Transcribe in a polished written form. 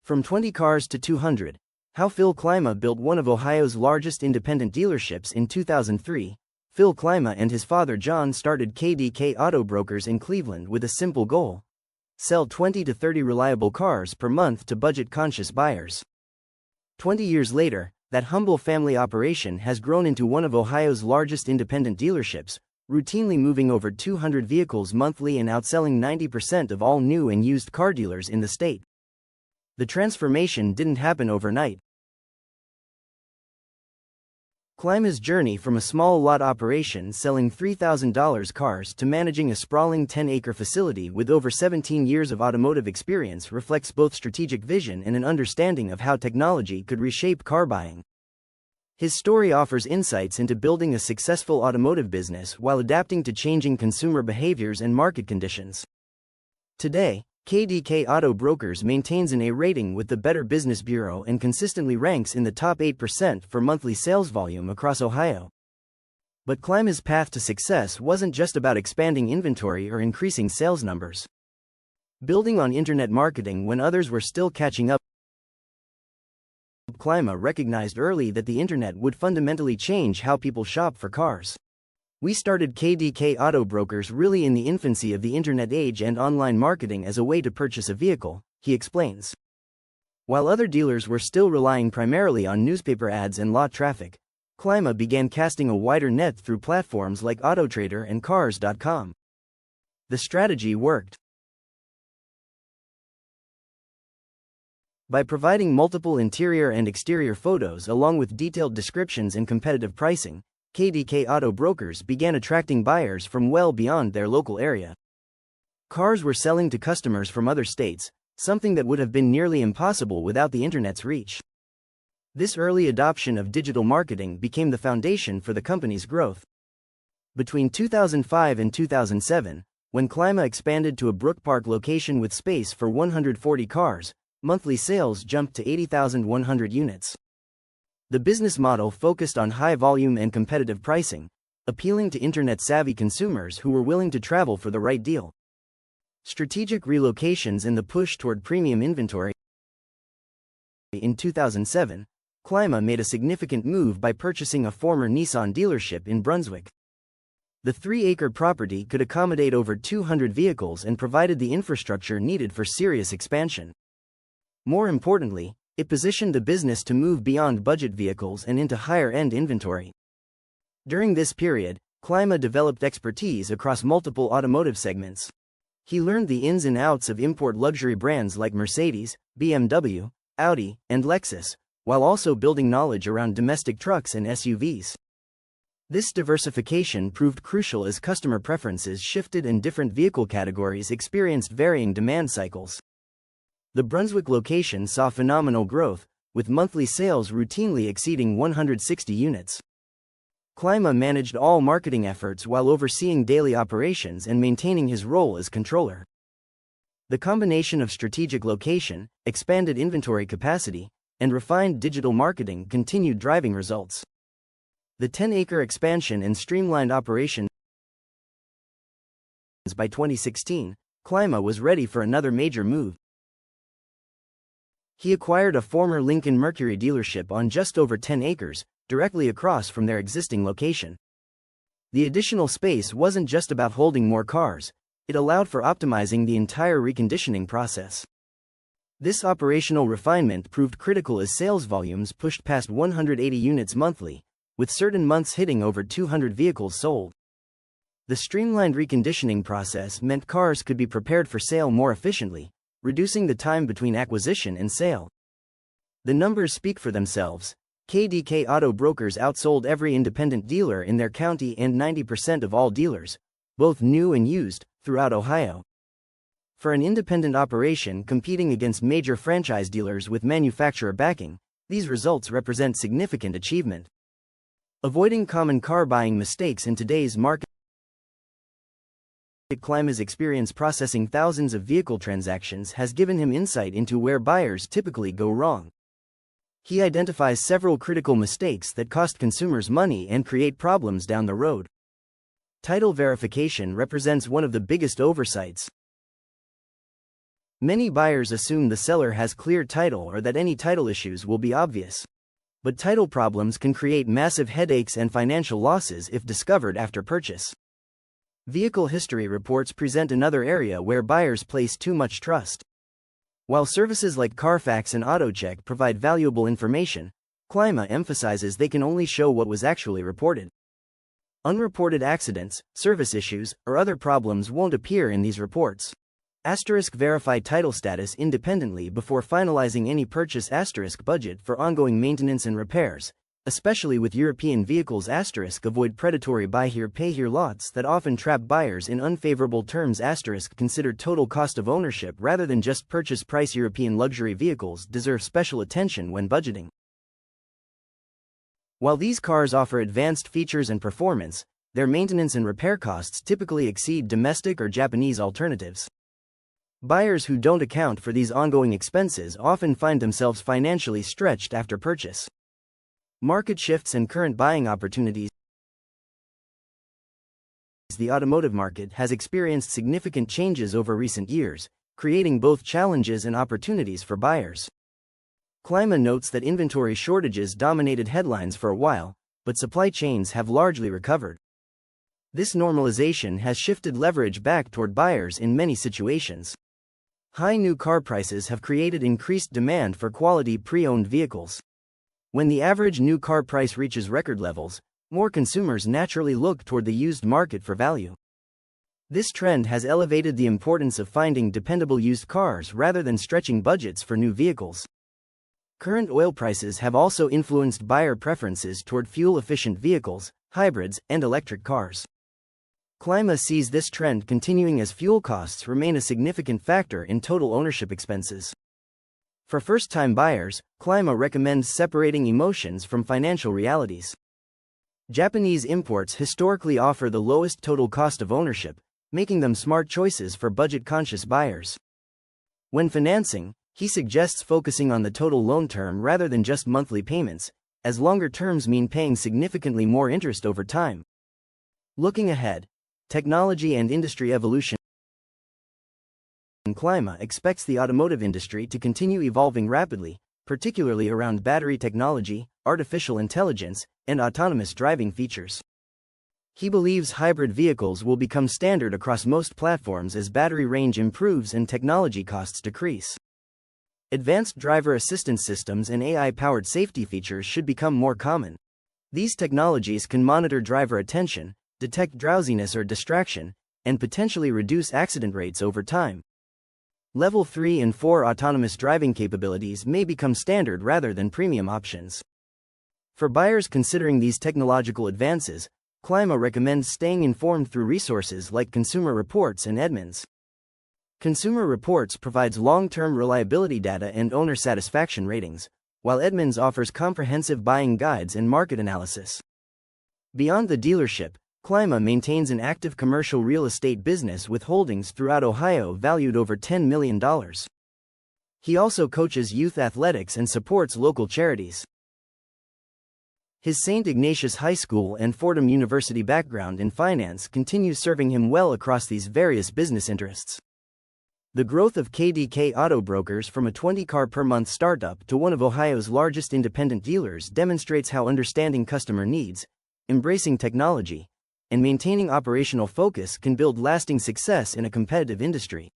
From 20 cars to 200, how Phil Klima built one of Ohio's largest independent dealerships in 2003. Phil Klima and his father John started KDK Auto Brokers in Cleveland with a simple goal: sell 20 to 30 reliable cars per month to budget-conscious buyers. 20 years later, that humble family operation has grown into one of Ohio's largest independent dealerships, routinely moving over 200 vehicles monthly and outselling 90% of all new and used car dealers in the state. The transformation didn't happen overnight. Klima's journey from a small lot operation selling $3,000 cars to managing a sprawling 10-acre facility with over 17 years of automotive experience reflects both strategic vision and an understanding of how technology could reshape car buying. His story offers insights into building a successful automotive business while adapting to changing consumer behaviors and market conditions. Today, KDK Auto Brokers maintains an A rating with the Better Business Bureau and consistently ranks in the top 8% for monthly sales volume across Ohio. But Klima's path to success wasn't just about expanding inventory or increasing sales numbers. Building on internet marketing when others were still catching up, Klima recognized early that the internet would fundamentally change how people shop for cars. "We started KDK Auto Brokers really in the infancy of the internet age and online marketing as a way to purchase a vehicle," he explains. While other dealers were still relying primarily on newspaper ads and lot traffic, Klima began casting a wider net through platforms like AutoTrader and Cars.com. The strategy worked. By providing multiple interior and exterior photos along with detailed descriptions and competitive pricing, KDK Auto Brokers began attracting buyers from well beyond their local area. Cars were selling to customers from other states, something that would have been nearly impossible without the internet's reach. This early adoption of digital marketing became the foundation for the company's growth. Between 2005 and 2007, when Klima expanded to a Brook Park location with space for 140 cars, monthly sales jumped to 80,100 units. The business model focused on high volume and competitive pricing, appealing to internet-savvy consumers who were willing to travel for the right deal. Strategic relocations and the push toward premium inventory. In 2007, Klima made a significant move by purchasing a former Nissan dealership in Brunswick. The 3-acre property could accommodate over 200 vehicles and provided the infrastructure needed for serious expansion. More importantly, it positioned the business to move beyond budget vehicles and into higher-end inventory. During this period, Klima developed expertise across multiple automotive segments. He learned the ins and outs of import luxury brands like Mercedes, BMW, Audi, and Lexus, while also building knowledge around domestic trucks and SUVs. This diversification proved crucial as customer preferences shifted and different vehicle categories experienced varying demand cycles. The Brunswick location saw phenomenal growth, with monthly sales routinely exceeding 160 units. Klima managed all marketing efforts while overseeing daily operations and maintaining his role as controller. The combination of strategic location, expanded inventory capacity, and refined digital marketing continued driving results. The 10-acre expansion and streamlined operations. By 2016, Klima was ready for another major move. He acquired a former Lincoln Mercury dealership on just over 10 acres, directly across from their existing location. The additional space wasn't just about holding more cars, it allowed for optimizing the entire reconditioning process. This operational refinement proved critical as sales volumes pushed past 180 units monthly, with certain months hitting over 200 vehicles sold. The streamlined reconditioning process meant cars could be prepared for sale more efficiently, reducing the time between acquisition and sale. The numbers speak for themselves. KDK Auto Brokers outsold every independent dealer in their county and 90% of all dealers, both new and used, throughout Ohio. For an independent operation competing against major franchise dealers with manufacturer backing, these results represent significant achievement. Avoiding common car buying mistakes in today's market. Klima's experience processing thousands of vehicle transactions has given him insight into where buyers typically go wrong. He identifies several critical mistakes that cost consumers money and create problems down the road. Title verification represents one of the biggest oversights. Many buyers assume the seller has clear title or that any title issues will be obvious. But title problems can create massive headaches and financial losses if discovered after purchase. Vehicle history reports present another area where buyers place too much trust. While services like Carfax and AutoCheck provide valuable information, Klima emphasizes they can only show what was actually reported. Unreported accidents, service issues, or other problems won't appear in these reports. Verify title status independently before finalizing any purchase. Budget for ongoing maintenance and repairs, especially with European vehicles. Avoid predatory buy here pay here lots that often trap buyers in unfavorable terms. Consider total cost of ownership rather than just purchase price. European luxury vehicles deserve special attention when budgeting. While these cars offer advanced features and performance, their maintenance and repair costs typically exceed domestic or Japanese alternatives. Buyers who don't account for these ongoing expenses often find themselves financially stretched after purchase. Market shifts and current buying opportunities. The automotive market has experienced significant changes over recent years, creating both challenges and opportunities for buyers. Klima notes that inventory shortages dominated headlines for a while, but supply chains have largely recovered. This normalization has shifted leverage back toward buyers in many situations. High new car prices have created increased demand for quality pre-owned vehicles. When the average new car price reaches record levels, more consumers naturally look toward the used market for value. This trend has elevated the importance of finding dependable used cars rather than stretching budgets for new vehicles. Current oil prices have also influenced buyer preferences toward fuel-efficient vehicles, hybrids, and electric cars. Klima sees this trend continuing as fuel costs remain a significant factor in total ownership expenses. For first-time buyers, Klima recommends separating emotions from financial realities. Japanese imports historically offer the lowest total cost of ownership, making them smart choices for budget-conscious buyers. When financing, he suggests focusing on the total loan term rather than just monthly payments, as longer terms mean paying significantly more interest over time. Looking ahead, technology and industry evolution. Klima expects the automotive industry to continue evolving rapidly, particularly around battery technology, artificial intelligence, and autonomous driving features. He believes hybrid vehicles will become standard across most platforms as battery range improves and technology costs decrease. Advanced driver assistance systems and AI-powered safety features should become more common. These technologies can monitor driver attention, detect drowsiness or distraction, and potentially reduce accident rates over time. Level 3 and 4 autonomous driving capabilities may become standard rather than premium options. For buyers considering these technological advances, Klima recommends staying informed through resources like Consumer Reports and Edmunds. Consumer Reports provides long-term reliability data and owner satisfaction ratings, while Edmunds offers comprehensive buying guides and market analysis. Beyond the dealership, Klima maintains an active commercial real estate business with holdings throughout Ohio valued over $10 million. He also coaches youth athletics and supports local charities. His St. Ignatius High School and Fordham University background in finance continues serving him well across these various business interests. The growth of KDK Auto Brokers from a 20-car per month startup to one of Ohio's largest independent dealers demonstrates how understanding customer needs, embracing technology, and maintaining operational focus can build lasting success in a competitive industry.